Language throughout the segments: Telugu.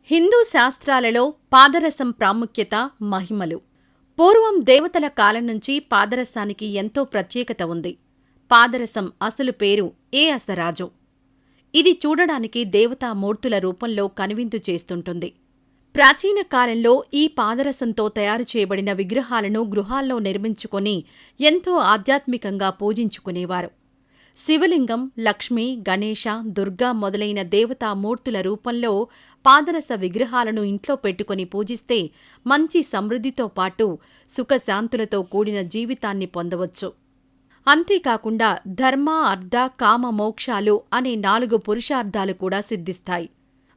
హిందూ శాస్త్రాలలో పాదరసం ప్రాముఖ్యత, మహిమలు. పూర్వం దేవతల కాలం నుంచి పాదరసానికి ఎంతో ప్రత్యేకత ఉంది. పాదరసం అసలు పేరు ఏఅసరాజు. ఇది చూడడానికి దేవతామూర్తుల రూపంలో కనువిందు చేస్తుంటుంది. ప్రాచీన కాలంలో ఈ పాదరసంతో తయారు చేయబడిన విగ్రహాలను గృహాల్లో నిర్మించుకొని ఎంతో ఆధ్యాత్మికంగా పూజించుకునేవారు. శివలింగం, లక్ష్మి, గణేశ, దుర్గా మొదలైన దేవతామూర్తుల రూపంలో పాదరస విగ్రహాలను ఇంట్లో పెట్టుకుని పూజిస్తే మంచి సమృద్ధితో పాటు సుఖశాంతులతో కూడిన జీవితాన్ని పొందవచ్చు. అంతేకాకుండా ధర్మ, అర్థ, కామ, మోక్షాలు అనే 4 పురుషార్థాలు కూడా సిద్ధిస్తాయి.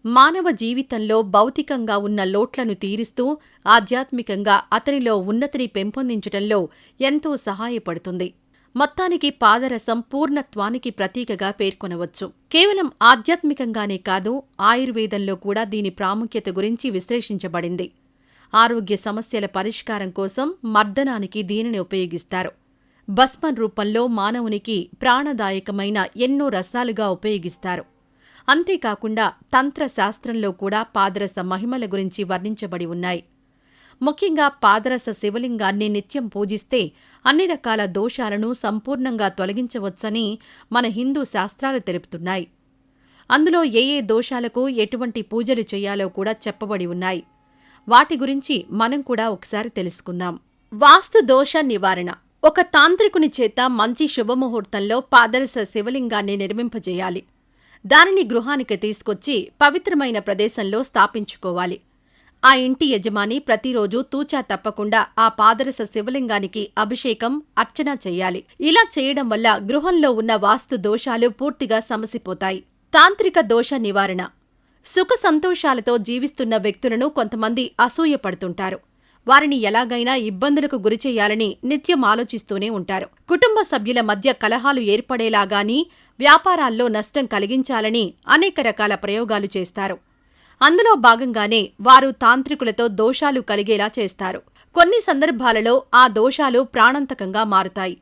మానవ జీవితంలో భౌతికంగా ఉన్న లోట్లను తీరుస్తూ ఆధ్యాత్మికంగా అతనిలో ఉన్నతిని పెంపొందించటంలో ఎంతో సహాయపడుతుంది. మొత్తానికి పాదరసం పూర్ణత్వానికి ప్రతీకగా పేర్కొనవచ్చు. కేవలం ఆధ్యాత్మికంగానే కాదు, ఆయుర్వేదంలో కూడా దీని ప్రాముఖ్యత గురించి విశ్లేషించబడింది. ఆరోగ్య సమస్యల పరిష్కారం కోసం మర్దనానికి దీనిని ఉపయోగిస్తారు. భస్మం రూపంలో మానవునికి ప్రాణదాయకమైన ఎన్నో రసాలుగా ఉపయోగిస్తారు. అంతేకాకుండా తంత్ర శాస్త్రంలో కూడా పాదరస మహిమల గురించి వర్ణించబడి ఉన్నాయి. ముఖ్యంగా పాదరస శివలింగాన్ని నిత్యం పూజిస్తే అన్ని రకాల దోషాలను సంపూర్ణంగా తొలగించవచ్చని మన హిందూ శాస్త్రాలు తెలుపుతున్నాయి. అందులో ఏ దోషాలకు ఎటువంటి పూజలు చేయాలో కూడా చెప్పబడి ఉన్నాయి. వాటి గురించి మనం కూడా ఒకసారి తెలుసుకుందాం. వాస్తు దోష నివారణ. ఒక తాంత్రికుని చేత మంచి శుభముహూర్తంలో పాదరస శివలింగాన్ని నిర్మింపజేయాలి. దానిని గృహానికి తీసుకొచ్చి పవిత్రమైన ప్రదేశంలో స్థాపించుకోవాలి. ఆ ఇంటి యజమాని ప్రతిరోజూ తూచా తప్పకుండా ఆ పాదరస శివలింగానికి అభిషేకం, అర్చన చెయ్యాలి. ఇలా చేయడం వల్ల గృహంలో ఉన్న వాస్తు దోషాలు పూర్తిగా సమసిపోతాయి. తాంత్రిక దోష నివారణ. సుఖ సంతోషాలతో జీవిస్తున్న వ్యక్తులను కొంతమంది అసూయపడుతుంటారు. వారిని ఎలాగైనా ఇబ్బందులకు గురిచెయ్యాలని నిత్యం ఆలోచిస్తూనే ఉంటారు. కుటుంబ సభ్యుల మధ్య కలహాలు ఏర్పడేలాగాని, వ్యాపారాల్లో నష్టం కలిగించాలని అనేక రకాల ప్రయోగాలు చేస్తారు. అందులో భాగంగానే వారు తాంత్రికులతో దోషాలు కలిగేలా చేస్తారు. కొన్ని సందర్భాలలో ఆ దోషాలు ప్రాణాంతకంగా మారుతాయి.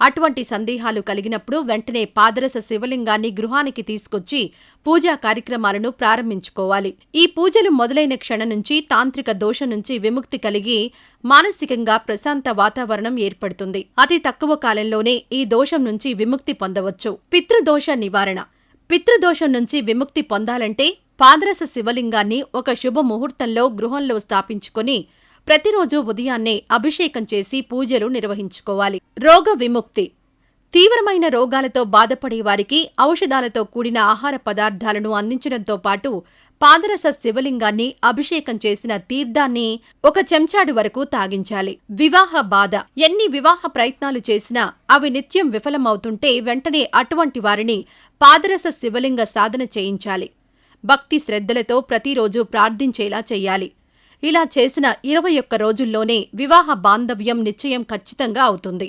అటువంటి సందేహాలు కలిగినప్పుడు వెంటనే పాదరస శివలింగాన్ని గృహానికి తీసుకొచ్చి పూజా కార్యక్రమాలను ప్రారంభించుకోవాలి. ఈ పూజలు మొదలైన క్షణం నుంచి తాంత్రిక దోషం నుంచి విముక్తి కలిగి మానసికంగా ప్రశాంత వాతావరణం ఏర్పడుతుంది. అతి తక్కువ కాలంలోనే ఈ దోషం నుంచి విముక్తి పొందవచ్చు. పితృదోష నివారణ. పితృదోషం నుంచి విముక్తి పొందాలంటే పాదరస శివలింగాన్ని ఒక శుభముహూర్తంలో గృహంలో స్థాపించుకొని ప్రతిరోజూ ఉదయాన్నే అభిషేకం చేసి పూజలు నిర్వహించుకోవాలి. రోగ విముక్తి. తీవ్రమైన రోగాలతో బాధపడేవారికి ఔషధాలతో కూడిన ఆహార పదార్థాలను అందించడంతో పాటు పాదరస శివలింగాన్ని అభిషేకం చేసిన తీర్థాన్ని 1 చెంచాడు వరకు తాగించాలి. వివాహ బాధ. ఎన్ని వివాహ ప్రయత్నాలు చేసినా అవి నిత్యం విఫలమవుతుంటే వెంటనే అటువంటి వారిని పాదరస శివలింగ సాధన చేయించాలి. భక్తి శ్రద్ధలతో ప్రతిరోజూ ప్రార్థించేలా చెయ్యాలి. ఇలా చేసిన 21 రోజుల్లోనే వివాహ బాంధవ్యం నిశ్చయం ఖచ్చితంగా అవుతుంది.